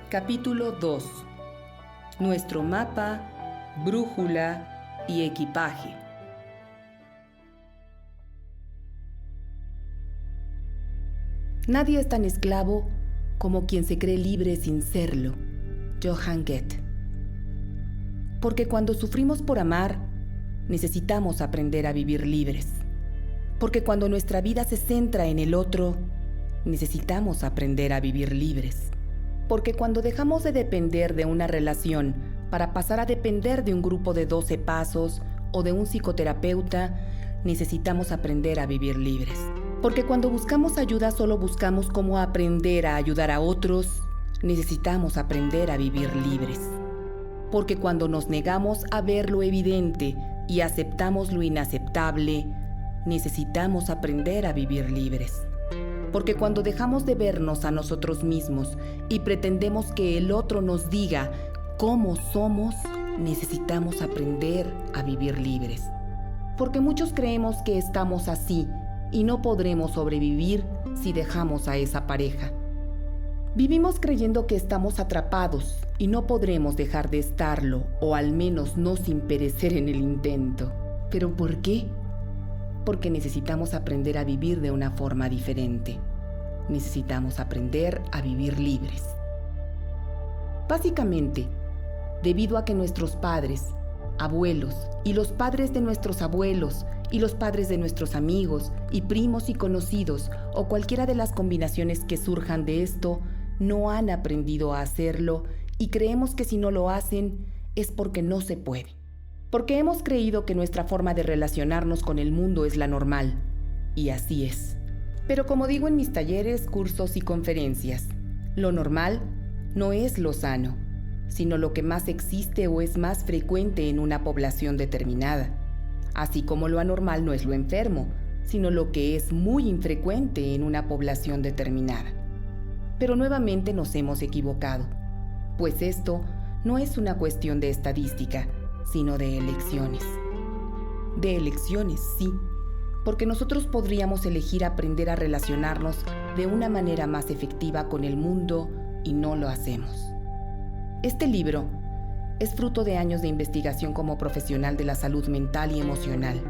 Capítulo 2. Nuestro mapa, brújula y equipaje. Nadie es tan esclavo como quien se cree libre sin serlo. Johann Goethe. Porque cuando sufrimos por amar, necesitamos aprender a vivir libres. Porque cuando nuestra vida se centra en el otro, necesitamos aprender a vivir libres. Porque cuando dejamos de depender de una relación para pasar a depender de un grupo de 12 pasos o de un psicoterapeuta, necesitamos aprender a vivir libres. Porque cuando buscamos ayuda solo buscamos cómo aprender a ayudar a otros, necesitamos aprender a vivir libres. Porque cuando nos negamos a ver lo evidente y aceptamos lo inaceptable, necesitamos aprender a vivir libres. Porque cuando dejamos de vernos a nosotros mismos y pretendemos que el otro nos diga cómo somos, necesitamos aprender a vivir libres. Porque muchos creemos que estamos así y no podremos sobrevivir si dejamos a esa pareja. Vivimos creyendo que estamos atrapados y no podremos dejar de estarlo, o al menos no sin perecer en el intento. ¿Pero por qué? Porque necesitamos aprender a vivir de una forma diferente. Necesitamos aprender a vivir libres. Básicamente, debido a que nuestros padres, abuelos y los padres de nuestros abuelos y los padres de nuestros amigos y primos y conocidos o cualquiera de las combinaciones que surjan de esto, no han aprendido a hacerlo y creemos que si no lo hacen es porque no se puede. Porque hemos creído que nuestra forma de relacionarnos con el mundo es la normal, y así es. Pero como digo en mis talleres, cursos y conferencias, lo normal no es lo sano, sino lo que más existe o es más frecuente en una población determinada. Así como lo anormal no es lo enfermo, sino lo que es muy infrecuente en una población determinada. Pero nuevamente nos hemos equivocado, pues esto no es una cuestión de estadística, sino de elecciones. De elecciones, sí, porque nosotros podríamos elegir aprender a relacionarnos de una manera más efectiva con el mundo y no lo hacemos. Este libro es fruto de años de investigación como profesional de la salud mental y emocional,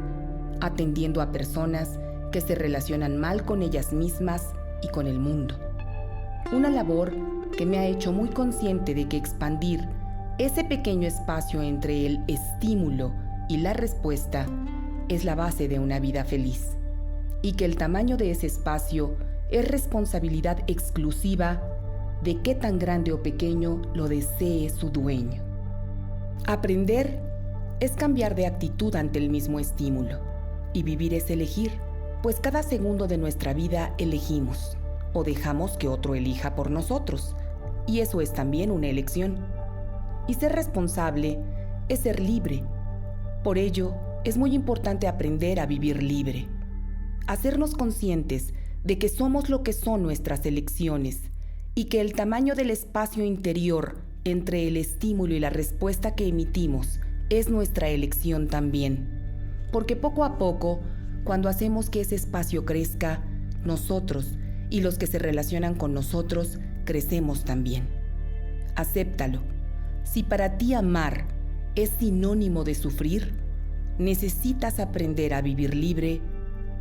atendiendo a personas que se relacionan mal con ellas mismas y con el mundo. Una labor que me ha hecho muy consciente de que expandir ese pequeño espacio entre el estímulo y la respuesta es la base de una vida feliz, y que el tamaño de ese espacio es responsabilidad exclusiva de qué tan grande o pequeño lo desee su dueño. Aprender es cambiar de actitud ante el mismo estímulo, y vivir es elegir, pues cada segundo de nuestra vida elegimos, o dejamos que otro elija por nosotros, y eso es también una elección. Y ser responsable es ser libre. Por ello, es muy importante aprender a vivir libre. Hacernos conscientes de que somos lo que son nuestras elecciones y que el tamaño del espacio interior entre el estímulo y la respuesta que emitimos es nuestra elección también. Porque poco a poco, cuando hacemos que ese espacio crezca, nosotros y los que se relacionan con nosotros crecemos también. Acéptalo. Si para ti amar es sinónimo de sufrir, necesitas aprender a vivir libre,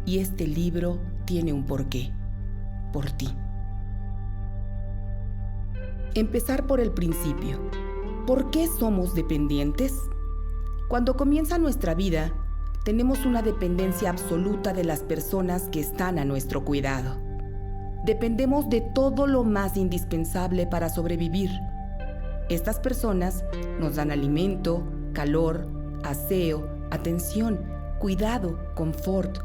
y este libro tiene un porqué. Por ti. Empezar por el principio. ¿Por qué somos dependientes? Cuando comienza nuestra vida, tenemos una dependencia absoluta de las personas que están a nuestro cuidado. Dependemos de todo lo más indispensable para sobrevivir. Estas personas nos dan alimento, calor, aseo, atención, cuidado, confort.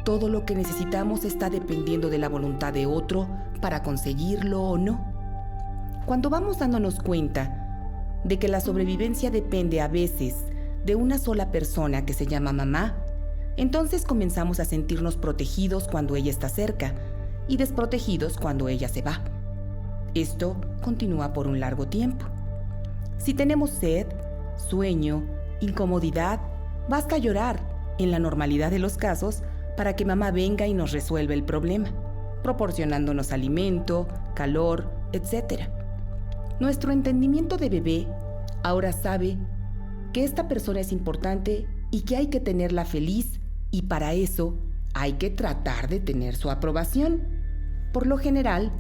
Todo lo que necesitamos está dependiendo de la voluntad de otro para conseguirlo o no. Cuando vamos dándonos cuenta de que la sobrevivencia depende a veces de una sola persona que se llama mamá, entonces comenzamos a sentirnos protegidos cuando ella está cerca y desprotegidos cuando ella se va. Esto continúa por un largo tiempo. Si tenemos sed, sueño, incomodidad, basta llorar, en la normalidad de los casos, para que mamá venga y nos resuelva el problema, proporcionándonos alimento, calor, etc. Nuestro entendimiento de bebé ahora sabe que esta persona es importante y que hay que tenerla feliz, y para eso hay que tratar de tener su aprobación. Por lo general,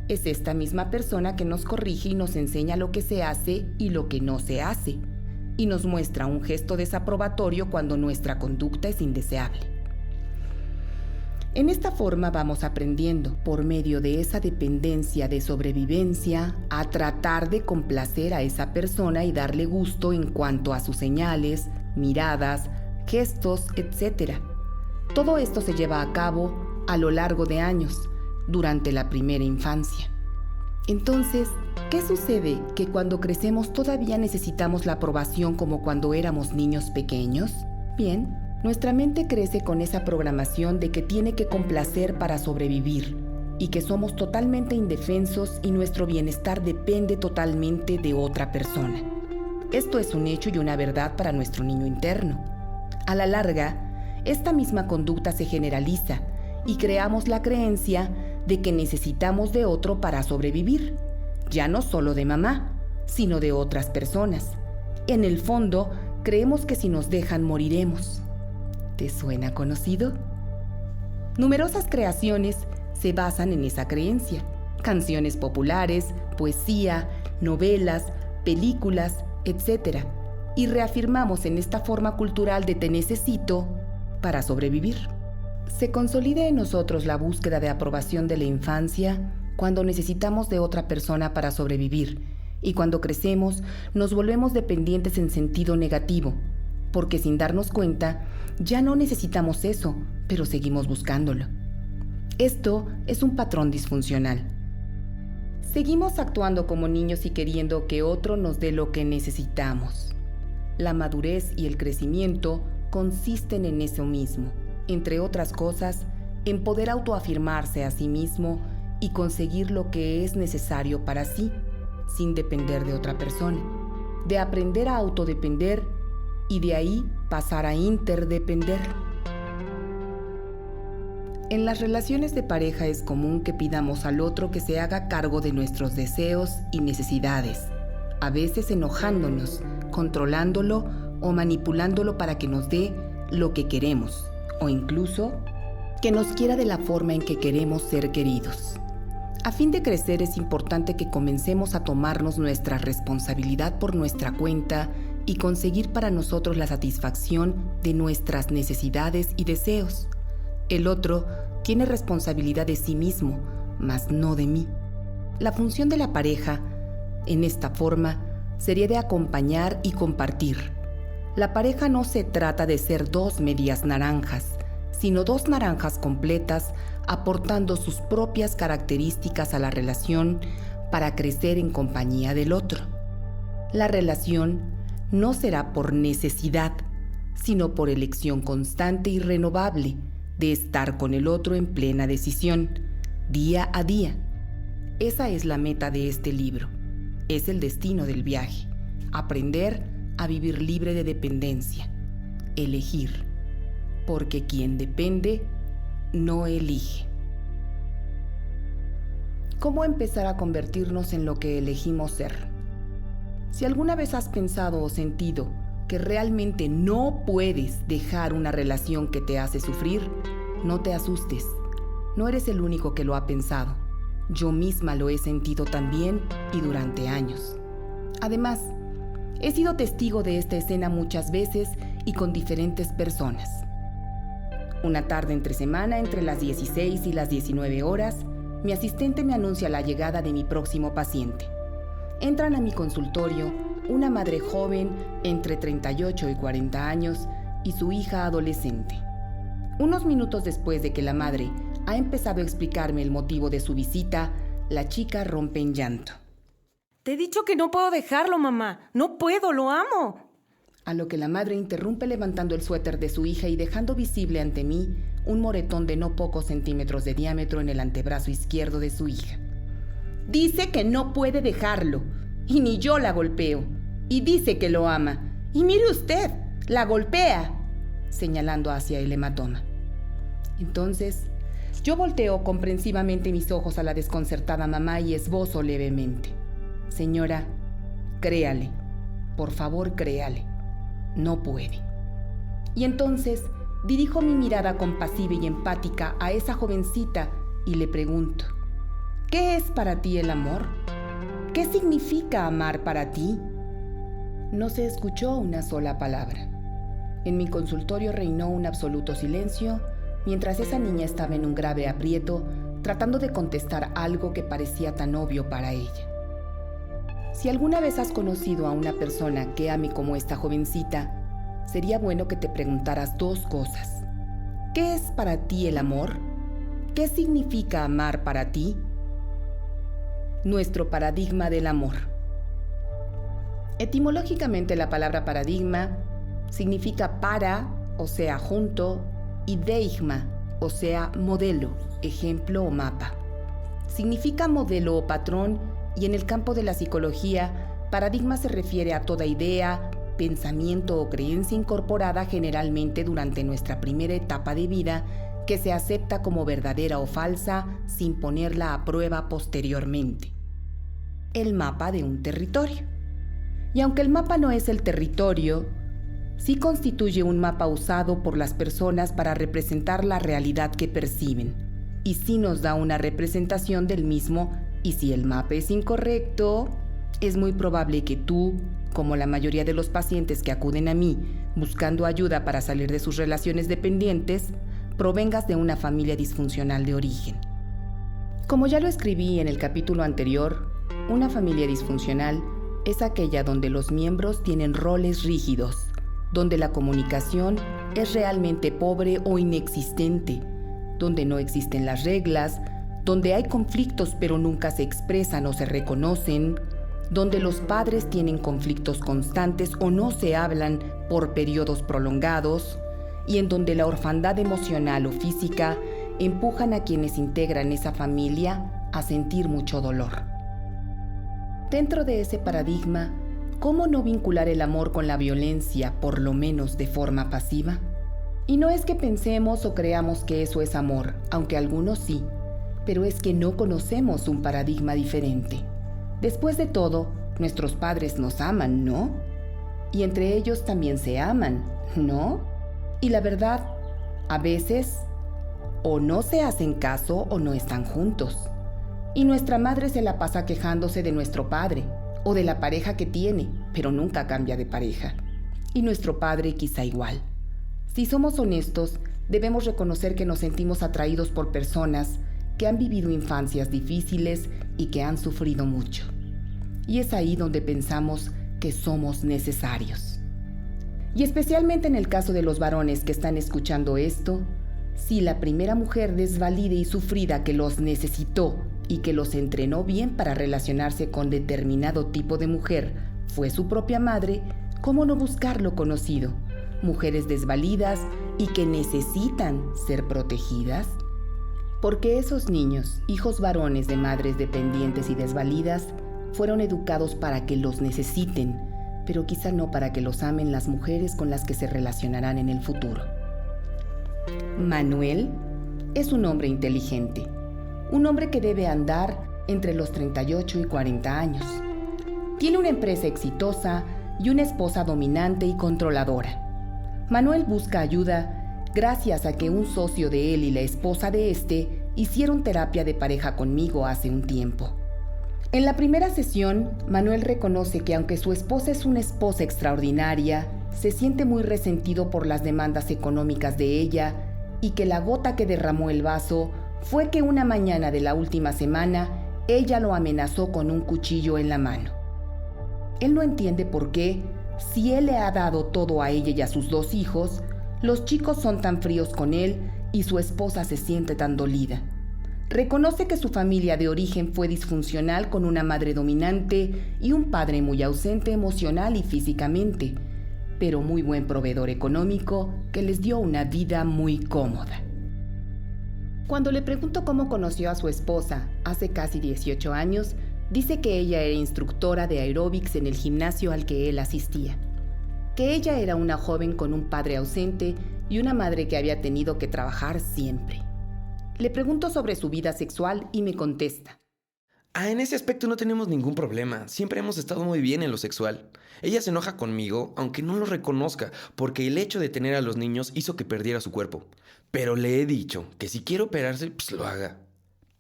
es esta misma persona que nos corrige y nos enseña lo que se hace y lo que no se hace, y nos muestra un gesto desaprobatorio cuando nuestra conducta es indeseable. En esta forma vamos aprendiendo, por medio de esa dependencia de sobrevivencia, a tratar de complacer a esa persona y darle gusto en cuanto a sus señales, miradas, gestos, etc. Todo esto se lleva a cabo a lo largo de años, durante la primera infancia. Entonces, ¿qué sucede? ¿Que cuando crecemos todavía necesitamos la aprobación como cuando éramos niños pequeños? Bien, nuestra mente crece con esa programación de que tiene que complacer para sobrevivir y que somos totalmente indefensos y nuestro bienestar depende totalmente de otra persona. Esto es un hecho y una verdad para nuestro niño interno. A la larga, esta misma conducta se generaliza y creamos la creencia de que necesitamos de otro para sobrevivir, ya no solo de mamá, sino de otras personas. En el fondo, creemos que si nos dejan moriremos. ¿Te suena conocido? Numerosas creaciones se basan en esa creencia. Canciones populares, poesía, novelas, películas, etc. Y reafirmamos en esta forma cultural de te necesito para sobrevivir. Se consolida en nosotros la búsqueda de aprobación de la infancia cuando necesitamos de otra persona para sobrevivir, y cuando crecemos nos volvemos dependientes en sentido negativo, porque sin darnos cuenta ya no necesitamos eso, pero seguimos buscándolo. Esto es un patrón disfuncional. Seguimos actuando como niños y queriendo que otro nos dé lo que necesitamos. La madurez y el crecimiento consisten en eso mismo, entre otras cosas, en poder autoafirmarse a sí mismo y conseguir lo que es necesario para sí, sin depender de otra persona, de aprender a autodepender y de ahí pasar a interdepender. En las relaciones de pareja es común que pidamos al otro que se haga cargo de nuestros deseos y necesidades, a veces enojándonos, controlándolo o manipulándolo para que nos dé lo que queremos, o incluso que nos quiera de la forma en que queremos ser queridos. A fin de crecer es importante que comencemos a tomarnos nuestra responsabilidad por nuestra cuenta y conseguir para nosotros la satisfacción de nuestras necesidades y deseos. El otro tiene responsabilidad de sí mismo, mas no de mí. La función de la pareja, en esta forma, sería de acompañar y compartir. La pareja no se trata de ser dos medias naranjas, sino dos naranjas completas, aportando sus propias características a la relación para crecer en compañía del otro. La relación no será por necesidad, sino por elección constante y renovable de estar con el otro en plena decisión, día a día. Esa es la meta de este libro. Es el destino del viaje: aprender a vivir libre de dependencia, elegir, porque quien depende no elige. ¿Cómo empezar a convertirnos en lo que elegimos ser? Si alguna vez has pensado o sentido que realmente no puedes dejar una relación que te hace sufrir, no te asustes. No eres el único que lo ha pensado. Yo misma lo he sentido también y durante años. Además, he sido testigo de esta escena muchas veces y con diferentes personas. Una tarde entre semana, entre las 16 y las 19 horas, mi asistente me anuncia la llegada de mi próximo paciente. Entran a mi consultorio una madre joven entre 38 y 40 años y su hija adolescente. Unos minutos después de que la madre ha empezado a explicarme el motivo de su visita, la chica rompe en llanto. Te he dicho que no puedo dejarlo, mamá. No puedo, lo amo. A lo que la madre interrumpe levantando el suéter de su hija y dejando visible ante mí un moretón de no pocos centímetros de diámetro en el antebrazo izquierdo de su hija. Dice que no puede dejarlo, y ni yo la golpeo, y dice que lo ama. Y mire usted, la golpea, señalando hacia el hematoma. Entonces, yo volteo comprensivamente mis ojos a la desconcertada mamá y esbozo levemente. Señora, créale, por favor créale, no puede. Y entonces dirijo mi mirada compasiva y empática a esa jovencita y le pregunto, ¿qué es para ti el amor? ¿Qué significa amar para ti? No se escuchó una sola palabra. En mi consultorio reinó un absoluto silencio mientras esa niña estaba en un grave aprieto tratando de contestar algo que parecía tan obvio para ella. Si alguna vez has conocido a una persona que ame como esta jovencita, sería bueno que te preguntaras dos cosas. ¿Qué es para ti el amor? ¿Qué significa amar para ti? Nuestro paradigma del amor. Etimológicamente la palabra paradigma significa para, o sea, junto, y deigma, o sea, modelo, ejemplo o mapa. Significa modelo o patrón y en el campo de la psicología, paradigma se refiere a toda idea, pensamiento o creencia incorporada generalmente durante nuestra primera etapa de vida que se acepta como verdadera o falsa sin ponerla a prueba posteriormente. El mapa de un territorio. Y aunque el mapa no es el territorio, sí constituye un mapa usado por las personas para representar la realidad que perciben, y sí nos da una representación del mismo, y si el mapa es incorrecto, es muy probable que tú, como la mayoría de los pacientes que acuden a mí buscando ayuda para salir de sus relaciones dependientes, provengas de una familia disfuncional de origen. Como ya lo escribí en el capítulo anterior, una familia disfuncional es aquella donde los miembros tienen roles rígidos, donde la comunicación es realmente pobre o inexistente, donde no existen las reglas, donde hay conflictos pero nunca se expresan o se reconocen, donde los padres tienen conflictos constantes o no se hablan por periodos prolongados, y en donde la orfandad emocional o física empujan a quienes integran esa familia a sentir mucho dolor. Dentro de ese paradigma, ¿cómo no vincular el amor con la violencia, por lo menos de forma pasiva? Y no es que pensemos o creamos que eso es amor, aunque algunos sí, pero es que no conocemos un paradigma diferente. Después de todo, nuestros padres nos aman, ¿no? Y entre ellos también se aman, ¿no? Y la verdad, a veces, o no se hacen caso o no están juntos. Y nuestra madre se la pasa quejándose de nuestro padre, o de la pareja que tiene, pero nunca cambia de pareja. Y nuestro padre quizá igual. Si somos honestos, debemos reconocer que nos sentimos atraídos por personas que han vivido infancias difíciles y que han sufrido mucho. Y es ahí donde pensamos que somos necesarios. Y especialmente en el caso de los varones que están escuchando esto, si la primera mujer desvalida y sufrida que los necesitó y que los entrenó bien para relacionarse con determinado tipo de mujer fue su propia madre, ¿cómo no buscar lo conocido? Mujeres desvalidas y que necesitan ser protegidas. Porque esos niños, hijos varones de madres dependientes y desvalidas, fueron educados para que los necesiten, pero quizá no para que los amen las mujeres con las que se relacionarán en el futuro. Manuel es un hombre inteligente, un hombre que debe andar entre los 38 y 40 años. Tiene una empresa exitosa y una esposa dominante y controladora. Manuel busca ayuda gracias a que un socio de él y la esposa de este hicieron terapia de pareja conmigo hace un tiempo. En la primera sesión, Manuel reconoce que aunque su esposa es una esposa extraordinaria, se siente muy resentido por las demandas económicas de ella y que la gota que derramó el vaso fue que una mañana de la última semana, ella lo amenazó con un cuchillo en la mano. Él no entiende por qué, si él le ha dado todo a ella y a sus 2 hijos, los chicos son tan fríos con él y su esposa se siente tan dolida. Reconoce que su familia de origen fue disfuncional con una madre dominante y un padre muy ausente emocional y físicamente, pero muy buen proveedor económico que les dio una vida muy cómoda. Cuando le pregunto cómo conoció a su esposa hace casi 18 años, dice que ella era instructora de aeróbics en el gimnasio al que él asistía, que ella era una joven con un padre ausente y una madre que había tenido que trabajar siempre. Le pregunto sobre su vida sexual y me contesta: En ese aspecto no tenemos ningún problema. Siempre hemos estado muy bien en lo sexual. Ella se enoja conmigo, aunque no lo reconozca, porque el hecho de tener a los niños hizo que perdiera su cuerpo. Pero le he dicho que si quiere operarse, pues lo haga.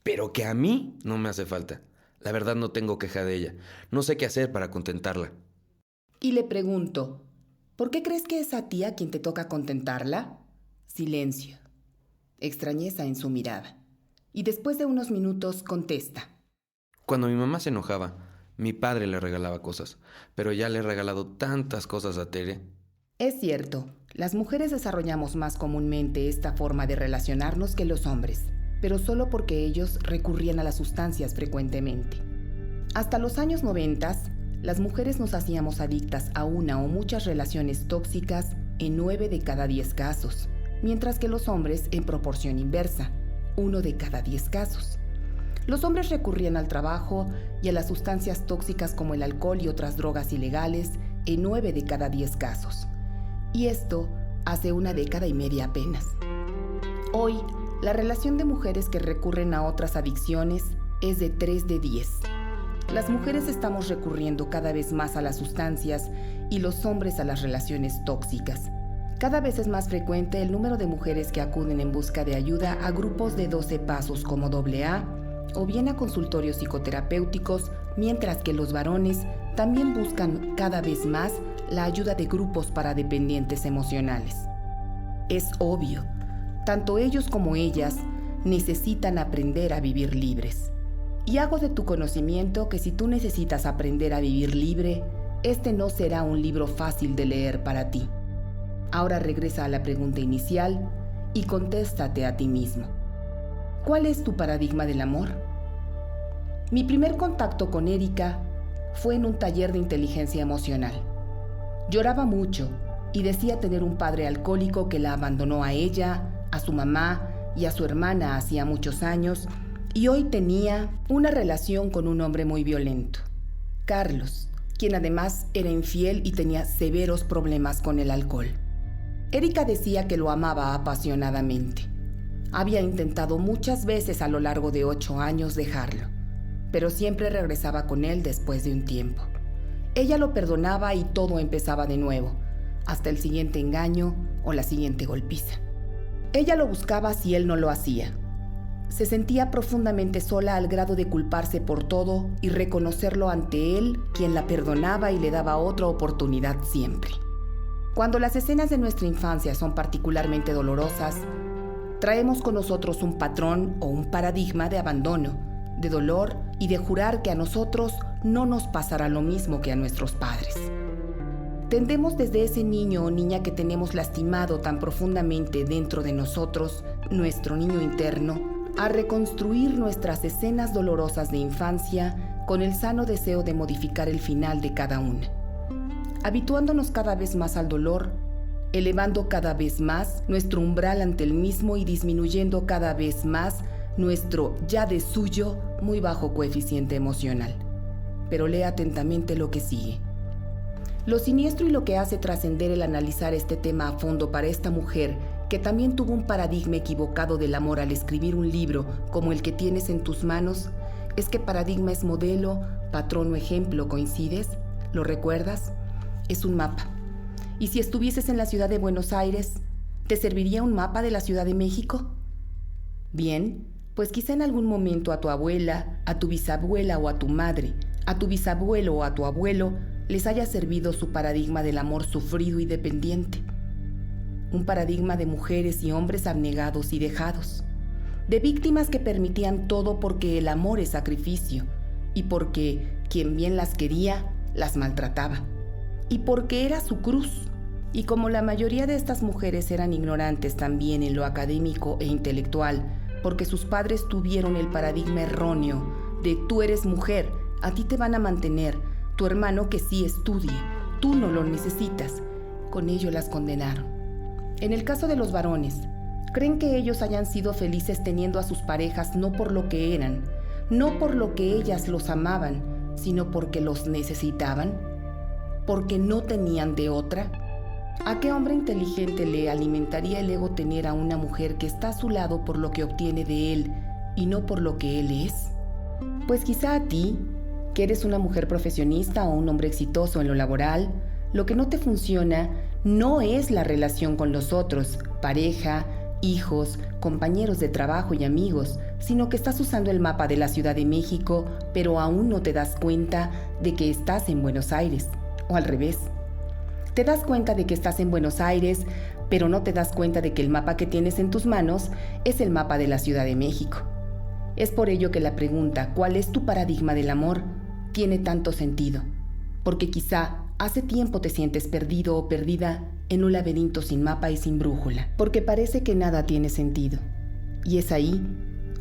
Pero que a mí no me hace falta. La verdad no tengo queja de ella. No sé qué hacer para contentarla. Y le pregunto, ¿por qué crees que es a ti a quien te toca contentarla? Silencio. Extrañeza en su mirada. Y después de unos minutos contesta. Cuando mi mamá se enojaba, mi padre le regalaba cosas, pero ya le he regalado tantas cosas a Tere. Es cierto, las mujeres desarrollamos más comúnmente esta forma de relacionarnos que los hombres, pero solo porque ellos recurrían a las sustancias frecuentemente. Hasta los años 90, las mujeres nos hacíamos adictas a una o muchas relaciones tóxicas en 9 de cada 10 casos, mientras que los hombres en proporción inversa, 1 de cada 10 casos. Los hombres recurrían al trabajo y a las sustancias tóxicas como el alcohol y otras drogas ilegales en 9 de cada 10 casos. Y esto hace 1 década y media apenas. Hoy, la relación de mujeres que recurren a otras adicciones es de 3 de 10. Las mujeres estamos recurriendo cada vez más a las sustancias y los hombres a las relaciones tóxicas. Cada vez es más frecuente el número de mujeres que acuden en busca de ayuda a grupos de 12 pasos como AA, o bien a consultorios psicoterapéuticos, mientras que los varones también buscan cada vez más la ayuda de grupos para dependientes emocionales. Es obvio, tanto ellos como ellas necesitan aprender a vivir libres. Y hago de tu conocimiento que si tú necesitas aprender a vivir libre, este no será un libro fácil de leer para ti. Ahora regresa a la pregunta inicial y contéstate a ti mismo. ¿Cuál es tu paradigma del amor? Mi primer contacto con Erika fue en un taller de inteligencia emocional. Lloraba mucho y decía tener un padre alcohólico que la abandonó a ella, a su mamá y a su hermana hacía muchos años, y hoy tenía una relación con un hombre muy violento, Carlos, quien además era infiel y tenía severos problemas con el alcohol. Erika decía que lo amaba apasionadamente. Había intentado muchas veces a lo largo de 8 años dejarlo, pero siempre regresaba con él después de un tiempo. Ella lo perdonaba y todo empezaba de nuevo, hasta el siguiente engaño o la siguiente golpiza. Ella lo buscaba si él no lo hacía. Se sentía profundamente sola al grado de culparse por todo y reconocerlo ante él, quien la perdonaba y le daba otra oportunidad siempre. Cuando las escenas de nuestra infancia son particularmente dolorosas, traemos con nosotros un patrón o un paradigma de abandono, de dolor y de jurar que a nosotros no nos pasará lo mismo que a nuestros padres. Tendemos desde ese niño o niña que tenemos lastimado tan profundamente dentro de nosotros, nuestro niño interno, a reconstruir nuestras escenas dolorosas de infancia con el sano deseo de modificar el final de cada una. Habituándonos cada vez más al dolor, elevando cada vez más nuestro umbral ante el mismo y disminuyendo cada vez más nuestro ya de suyo muy bajo coeficiente emocional. Pero lea atentamente lo que sigue. Lo siniestro y lo que hace trascender el analizar este tema a fondo para esta mujer, que también tuvo un paradigma equivocado del amor al escribir un libro como el que tienes en tus manos, es que paradigma es modelo, patrón o ejemplo, ¿coincides? ¿Lo recuerdas? Es un mapa. ¿Y si estuvieses en la ciudad de Buenos Aires, te serviría un mapa de la Ciudad de México? Bien, pues quizá en algún momento a tu abuela, a tu bisabuela o a tu madre, a tu bisabuelo o a tu abuelo, les haya servido su paradigma del amor sufrido y dependiente. Un paradigma de mujeres y hombres abnegados y dejados, de víctimas que permitían todo porque el amor es sacrificio y porque quien bien las quería, las maltrataba. Y porque era su cruz. Y como la mayoría de estas mujeres eran ignorantes también en lo académico e intelectual, porque sus padres tuvieron el paradigma erróneo de tú eres mujer, a ti te van a mantener, tu hermano que sí estudie, tú no lo necesitas, con ello las condenaron. En el caso de los varones, creen que ellos hayan sido felices teniendo a sus parejas no por lo que eran, no por lo que ellas los amaban, sino porque los necesitaban. ¿Porque no tenían de otra? ¿A qué hombre inteligente le alimentaría el ego tener a una mujer que está a su lado por lo que obtiene de él y no por lo que él es? Pues quizá a ti, que eres una mujer profesionista o un hombre exitoso en lo laboral, lo que no te funciona no es la relación con los otros, pareja, hijos, compañeros de trabajo y amigos, sino que estás usando el mapa de la Ciudad de México, pero aún no te das cuenta de que estás en Buenos Aires, o al revés. Te das cuenta de que estás en Buenos Aires, pero no te das cuenta de que el mapa que tienes en tus manos es el mapa de la Ciudad de México. Es por ello que la pregunta, ¿cuál es tu paradigma del amor?, tiene tanto sentido, porque quizá hace tiempo te sientes perdido o perdida en un laberinto sin mapa y sin brújula, porque parece que nada tiene sentido. Y es ahí,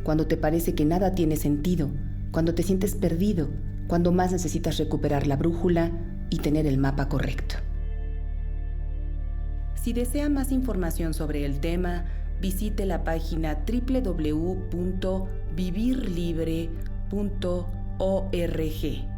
cuando te parece que nada tiene sentido, cuando te sientes perdido, cuando más necesitas recuperar la brújula y tener el mapa correcto. Si desea más información sobre el tema, visite la página www.vivirlibre.org.